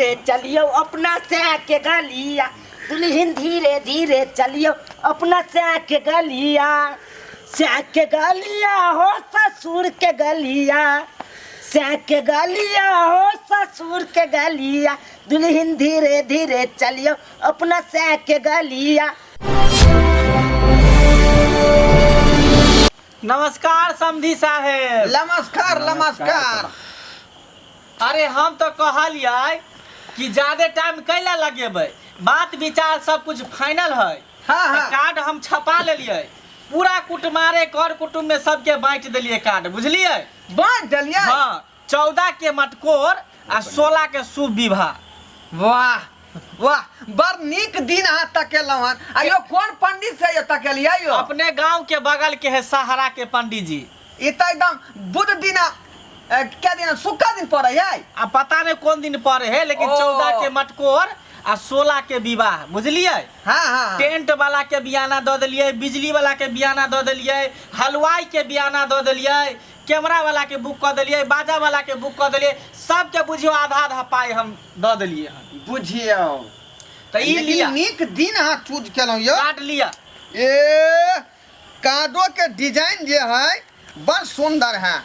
धीरे चलियो अपना से के गलिया दुल्हन धीरे धीरे चलियो अपना से के गलिया हो ससुर के गलिया से के गलिया हो ससुर के गलिया दुल्हन धीरे धीरे चलियो अपना से के गलिया। नमस्कार समधी साहेब। नमस्कार नमस्कार। अरे हम तो कहलिए कि ज्यादा टाइम कैला लगेबै, बात विचार सब कुछ फाइनल है। हाँ। कार्ड हम छपा लेलिए, पूरा कुटुमारे कर कुटुम में सबके बांट दिलिए कार्ड, बुझलिए? बांट दिलिए? हाँ, 14 के मटकोर आ 16 के शुभ विवाह। वाह वाह, बड़ नीक दिन अहाँ तकेलहुँ हन। आयो कौन पंडित से ये तकेलिए यो? अपने गांव के बगल के है सहारा के पंडित जी। ये तो एकदम बुध दिन क्या दिन शुक्र दिन पड़े है? अब पता नहीं कौन दिन पड़े है, लेकिन 14 के मटकोर आ 16 के विवाह, बुझलिए? हाँ। टेंट वाला के बियाना दो दिलिए, बिजली वाला के बियाना दो दिलिए, हलवाई के बियाना दो दिलिए, कैमरा वाला के बुक कर दिलिए, बाजा वाला के बुक कर दिलिए, सबके बुझियो आधा आधा पाई हम दो दिलिए। बुझियो तो ई लिया नीक दिन अहाँ चूज केलहुँ यो। काट लिया। ए कार्डो के डिजाइन जे है बड़ सुंदर है।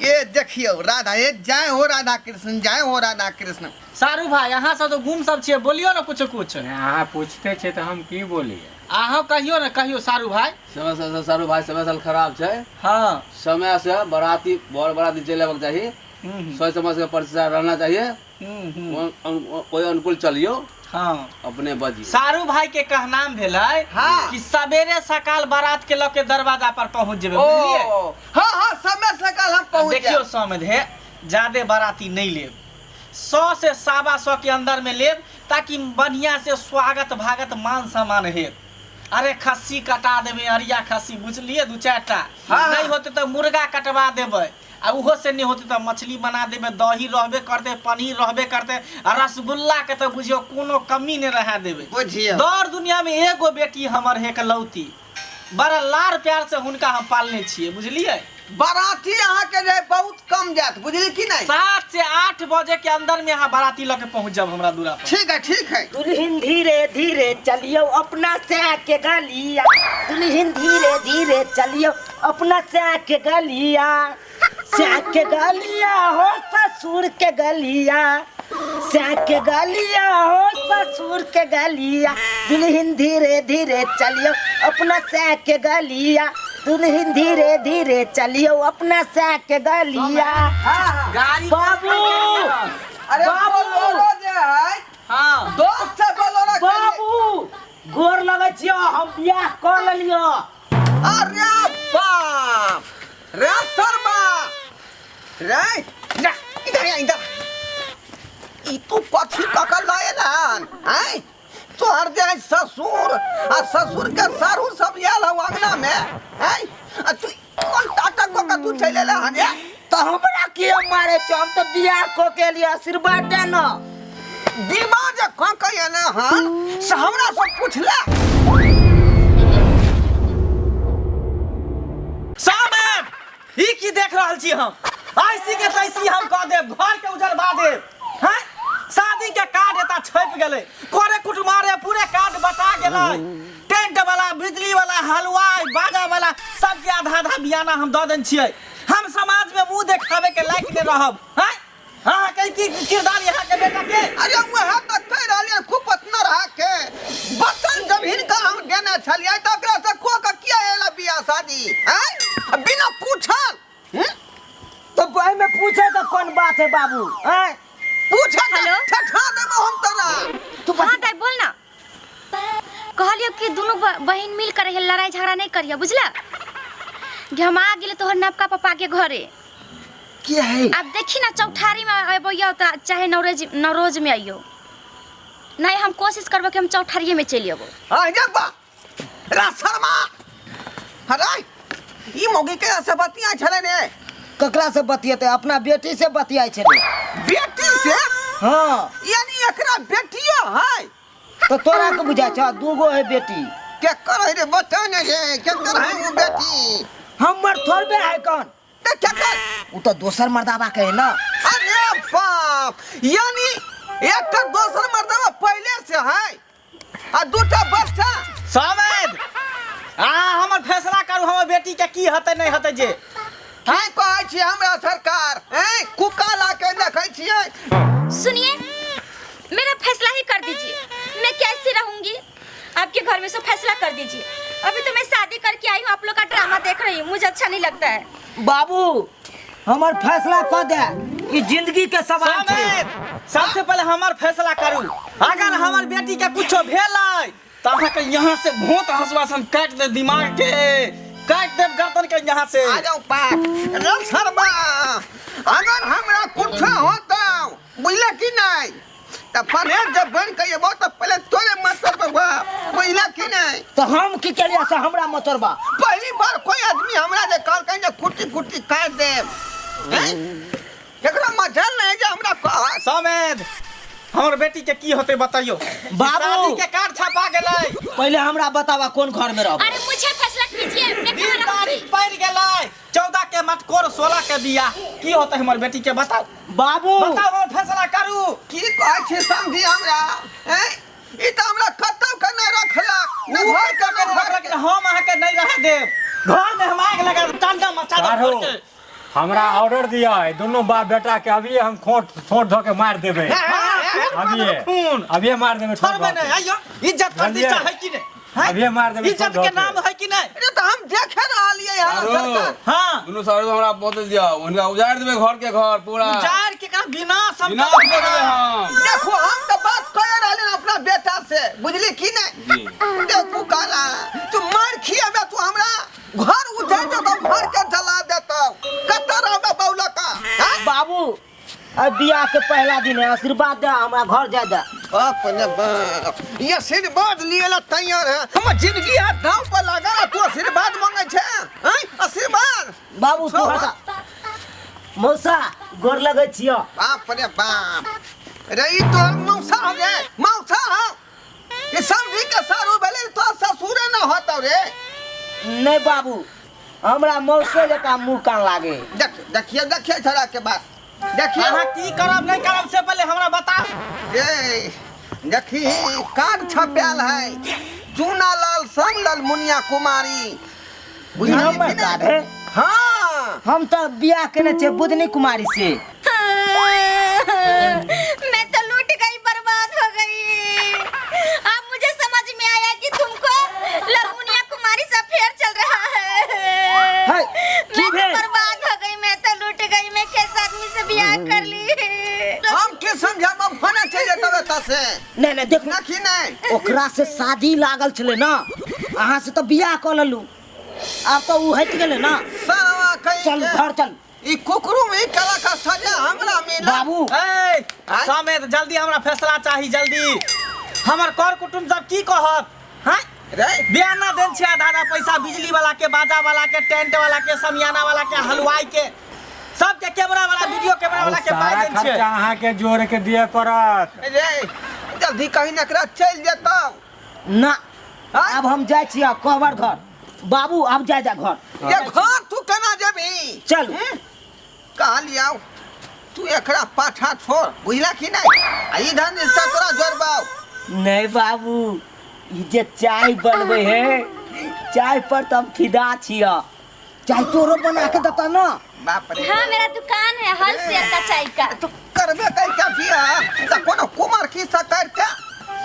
ये देखियो राधा, ये जय हो राधा कृष्ण, जय हो राधा कृष्ण। सारू भाई यहाँ से तो घूम सब छे, बोलियो ना कुछ कुछ। अहाँ पूछते छे तो हम की बोलिए? अहाँ कहियो ना, कहियो सारू भाई। समय से सारू भाई समय साल खराब है। हाँ, समय से बराती बड़ बराती चले चाहिए, सोच समझ के परिचय रहना चाहिए, कोई अनुकूल चलियो। हाँ, अपने बजी सारू भाई के कहनाम भेलै कि सवेरे सकाल बारात के लके दरवाजा पर पहुंच जेबे, बुझलिए? हाँ, समय सकाल हम पहुंच जाए। देखियो समझे, ज्यादा बाराती नहीं लेब, 100 से 125 के अंदर में लेब, ताकि बढ़िया से स्वागत भागत मान सम्मान है। अरे खस्सी कटा देवे, अरिया खस्सी, बुझलिए? 2-4 टा। नहीं होते तो मुर्गा कटवा देवे, आ उहो से नहीं होते तो मछली बना देवे, दही रहबे करते, पनीर रहबे करते, आ रसगुल्ला के तो बुझियो कोनो कमी नहीं रहा देवे। बुझियो दौर दुनिया में एगो बेटी हमर है कलौती, बड़ा लाड़ प्यार से हुनका हम पालने छिए, बुझलिए? बाराती अहाँ के जे बहुत कम जात, बुझली कि नहीं? 7 से 8 बजे के अंदर में यहाँ बाराती लेके पहुँच जाओ हमरा दूरा पर। ठीक है। दुल्हन धीरे धीरे चलियो अपना से के गलिया दुल्हन धीरे धीरे चलियो अपना से के गलिया हो ससुर के गलिया के गलिया हो ससुर के गलिया दुल्हन धीरे धीरे चलियो अपना से के गलिया दुल्हन धीरे धीरे चलियो अपना से के गलिया। बाबू, अरे बोलो जे है। हाँ, दोस्त से बोलो ना। बाबू गोर लगे छियो, हम बियाह कर लेलियो। अरे बाप रे शर्मा रे, इधर ई तू कथी ककल लाए ना हैं? तोहर जे ससुर आ ससुर के सारू सब आयल हो अंगना में हैं? आ तू कौन टाटा को का तू चले ला हने? तो हमरा के मारे छ, हम तो बियाह को के लिए आशीर्वाद दे न। दिमाग कौन कहिए ना हन से हमरा सब पूछला। साहब ई की देख रहल छी हम? ऐसी के तैसी हम कह देब, घर के उजरबा देब। हैं? शादी के कार्ड एता छप गेले, कोरे कुटुमारे पूरे कार्ड बटा गेलै, टेंट वाला, बिजली वाला, हलवाई, बाजा वाला, सबके आधा आधा बियाना हम दऽ देन छियै। हम समाज में मुंह देखावे के लायक नहीं रहब। हैं? हाँ, कहीं की किरदार यहाँ के बेटा के? अरे वह तक कह रहलिए खूब पतना रहा के बचन जमीन का हम देने छलिए, तो एकरा से को का किया एला बियाह शादी हैं? बिना पूछल तो भाई में पूछे तो कौन बात है बाबू? हैं? पूछा हेलो? ठठा दे हम तोरा। तू हाँ दाई बोल ना। कहलियो कि दोनों बहन मिल कर लड़ाई झगड़ा नहीं करिया, बुझला? कि हम आ गेले तोहर नवका पापा के घरे। क्या है? अब देखी ना चौठारी में अबैयो त चाहे नवरोज में आइयो, नहीं हम कोशिश करबो कि हम चौठारी में चली अबो। हां जा बा रा शर्मा। हराई ई मोगी के से बतिया छले ने। ककरा से बतियाते? अपना बेटी से बतियाई छले। बेटी से? हाँ, यानी एकरा बेटिया है? तो तोरा के बुझा छ दूगो है बेटी। के करे रे बता ने रे, के करे वो बेटी? हमर थोड़बे है कौन? ते क्या कर? वो तो दोसर मर्दाबा के है ना। अरे बाप यानी एक का दोसर मर्दवा पहले से है आ दूटा बच्चा सामेद हमर फैसला करू हमर बेटी के की हते नहीं हते जे की कहै छी हमरा सरकार हैं कुका ला के देखै छियै सुनिए, मेरा फैसला ही कर दीजिए। मैं कैसी रहूंगी आपके घर में, सब फैसला कर दीजिए। अभी तो मैं शादी करके आई हूँ, आप लोग का ड्रामा देख रही हूँ, मुझे अच्छा नहीं लगता है। बाबू हमार फैसला कर दे कि जिंदगी के सवाल छै। सामेद सबसे पहले हमर फैसला करू। अगर हमर बेटी के कुछो भेलै त अहाँ के यहाँ से भूत हंसवा से हम काट दे दिमाग के, काट दे गर्दन के यहाँ से। आ जाओ पाप रे सरबा अगर हमरा कुछ होता बुझला कि नहीं त परहेज जब बन के एबो त पहले तोरे मतलब बा बुझला कि नहीं तो हम की करिया से हमरा मतरबा पहली बार कोई आदमी हमरा जे कहल कहीं जे कुटी कुटी काट दे एकरा मजल नहीं जे हमरा कह सामेद हमर बेटी के की होते बताइयो। बाबू! शादी के कार्ड छपा गेलै, पहले हमरा बतावा कौन घर में रहब। अरे मुझे फैसला कीजिए, मैं ई कहाँ तारीख रहूंगी? पड़ गेलै 14 के मटकोर 16 के बिया की होते हमर बेटी के बताओ। बाबू बताओ हमर फैसला करू। की कहै छी समझी हमरा हैं ई त हमरा कतौ के नहीं रखलक न घर के न घर लेकिन हम अहाँ के नहीं रह देब। घर में हम आग लगा टांडा मचा देब कारो। घर के। हमरा ऑर्डर दिया है दोनों बाप बेटा के अभी हम छोट धो के मार देबे। अभी मार देबे छोट छोड़बे धो नहीं के। आइयो इज्जत प्रतिष्ठा है कि नहीं हैं? अभी मार देबे इज्जत के नाम है कि नहीं। अरे तो हम देखे रहलिए यहाँ आरो। सरकार हाँ दुनू सारे तो हमरा बहुत दिया उनका उजाड़ देबे घर के घर पूरा जार के का बिना विनाश संपर्क कर देबे हम। देखो हम तो बात कह रहले अपना बेटा से बुझली कि नहीं देखो काला तू मार खियाबे तू हमरा घर उठा दे तो घर के जला देता कत रहबे बौला का हैं? बाबू अब बियाह के पहला दिन है, आशीर्वाद दे हमरा घर जा दे। अपने बाप ये आशीर्वाद लिए ला तैयार है हम जिंदगी हाथ दांव पर लगा तू आशीर्वाद मांगे छे हैं आशीर्वाद बाबू तू हटा मौसा गोर लगै छियो। बाप रे बाप रे ई तो मौसा हो गे मौसा हो ये समझी के सारू भले तो ससुरे न होता रे नहीं बाबू हमरा मौसे जका मुंह कान लागे। देखिए छड़ा के बात देखिए अहाँ की करब नहीं करब से पहले हमरा बताओ। ये देखी कार्ड छपेल है चूनालाल संगलाल मुनिया कुमारी बुझली नंबर कि नहीं? कार्ड है? हाँ हम तो बियाह केने छे बुधनी कुमारी से। मैं तो लूट गई, बर्बाद हो गई। अब मुझे समझ में आया कि तुमको ललमुनिया कुमारी से अफेयर चल रहा है। है, की मैं तो भेल? बर्बाद हो गई, मैं तो लूट गई। मैं किस आदमी से ब्याह कर ली? हम के समझा में फना चाहिए तबे तसे नहीं देख ना कि नहीं ओकरा से शादी लागल छले ना, अहाँ से तो बियाह कर लेलू, अब तो उ हट गेले ना। सारा कहीं चल घर चल। ई कुकरू में कला का सजा हमरा मिला बाबू ए सामेद जल्दी हमरा फैसला चाही जल्दी। हमर कर कुटुम सब की कहत हैं रे बियाना देन छै आधा आधा पैसा बिजली वाला के, बाजा वाला के, टेंट वाला के, समियाना वाला के, हलवाई के, सबके कैमरा वाला, वीडियो कैमरा वाला के पाई सारा देन छै। खर्चा अहाँ के जोड़ के दिए पड़त। रे जल्दी कहीं नकरा चल जेता ना अब हम जाय छियै कहबर घर। बाबू अब जा घर। ये घर तू केना जेबी चल कहा लियाओ तू एकरा पाछा छोड़ बुझला कि नहीं आ इधर रिश्ता तोरा जोड़बाओ नहीं बाबू ई जे चाय बनबे है चाय पर तो हम फिदा छियै, चाय तोरो बना के देता ना। बाप रे हाँ, मेरा दुकान है होलसेल का चाय का। तू करबे कई क्या बिया त कोनो कुमार की सकर के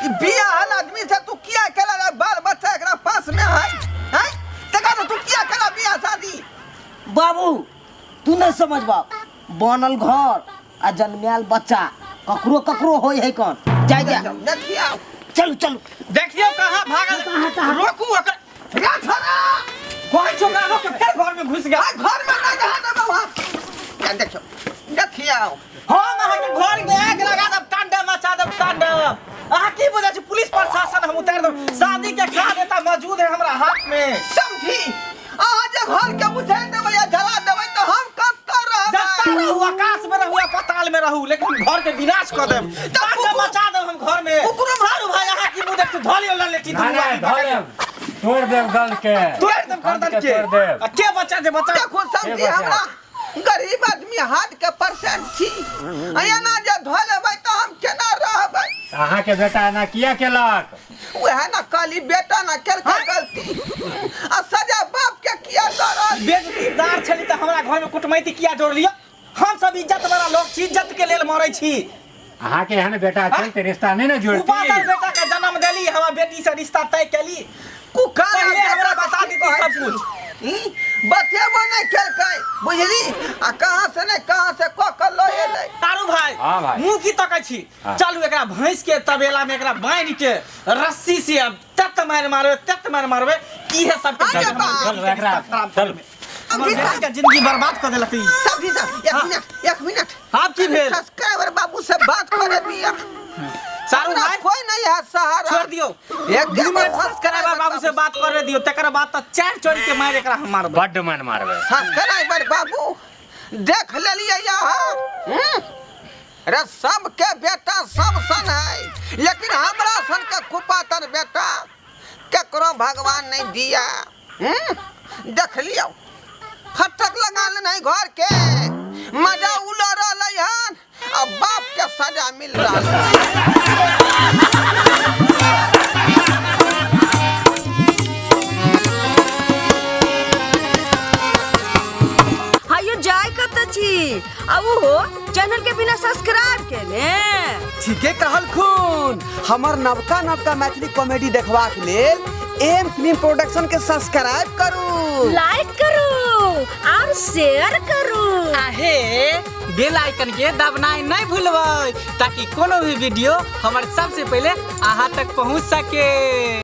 ई बिया हल आदमी से तू किया केला रे बाल बच्चा एकरा पास में है हैं तका तू किया केला बिया शादी बाबू तू नहीं समझबा, बनल घर आ जन्मैल बच्चा ककरो ककरो होय है कौन। जा देखिया चल चल देखियो कहां भागल, रोकू ओकर रे छोरा कोई छोकरा रोक के फिर घर में घुस गया। घर में ना जा दे बाबा क्या देखियो देखिया हम अहाँ के घर में आग लगा देब, तांडव मचा देब, तांडव। अहाँ की बुझै छी पुलिस प्रशासन हम उतार देब। शादी के कार्ड एता मौजूद है हमरा हाथ में। समझी आज घर के उठा देबै या जला देबै तो हम कत्ता जत्ता रहबै रहू, आकाश में रहू या पाताल में रहू, लेकिन घर के विनाश कर देब, तांडव मचा देब हम घर में। सारू भाई अहाँ की मुंह देख के धलियो ललेटी तोड़ देव गल के तोड़ देब गर्दन के। तोड़ देव। आ के बच्चा जे बच्चा देखो समझी हमरा गरीब आदमी हार्ट के पेशेंट छी अया ना जे धोल अहाँ के बेटा ना किया केलक? वह ना काली बेटा ना कर गलती आ सजा बाप के किया करल। बेइज्जतीदार छली त हमरा घर में कुटमैती किया जोड़ लियो? हम सब इज्जत वाला लोग छी, इज्जत के लेल मरै छी। अहाँ के यहाँ बेटा चलते रिश्ता नहीं ना जोड़ती। उपाधर बेटा का जन्म देली, हमार बेटी से रिश्ता तय केली। पहले हमरा बता दी सब कुछ। बतेबो नहीं केलकै बुझली आ कहां से नहीं कहां से क लो एलै। तारू भाई, हाँ भाई। मुंह की तकै छी? हाँ। चलू एकरा भैंस के तबेला में एकरा बांध के रस्सी से तत मार मारबे की है सब के अरे बाप। चल एकरा चल। हमर बेटी के जिंदगी बर्बाद कर देलक ई। सब एक मिनट आप की भेल? सब्सक्राइबर बाबू से बात करे दिया। सारू ना भाई कोई नहीं है सहारा। छोड़ दियो। एक 2 मिनट सब्सक्राइबर बाबू से बात करे दियो, तकर बाद त चार चोरी के मार एकरा हम मारबे। बड्ड मन मारबे। सब्सक्राइबर बाबू देख लेलिए यहाँ। रे सब के बेटा सब सन है, लेकिन हमरा सन के कुपातर बेटा केकरो भगवान नहीं दिया। देख लियो फटक लगा ले नहीं घर के मजा उड़ा रहा हन, अब बाप के सजा मिल रहा है। हायो जाय कत छी अब हो चैनल के बिना सब्सक्राइब केले। ठीके कहल खून। हमर नवका मैथिली कॉमेडी देखबाक लेल एम फिल्म प्रोडक्शन के सब्सक्राइब करू, लाइक करू और शेयर करू। आहे बेल आइकन के दबनाई नहीं भूलबै, ताकि कोनो भी वीडियो हमारे सबसे पहले अहाँ तक पहुंच सके।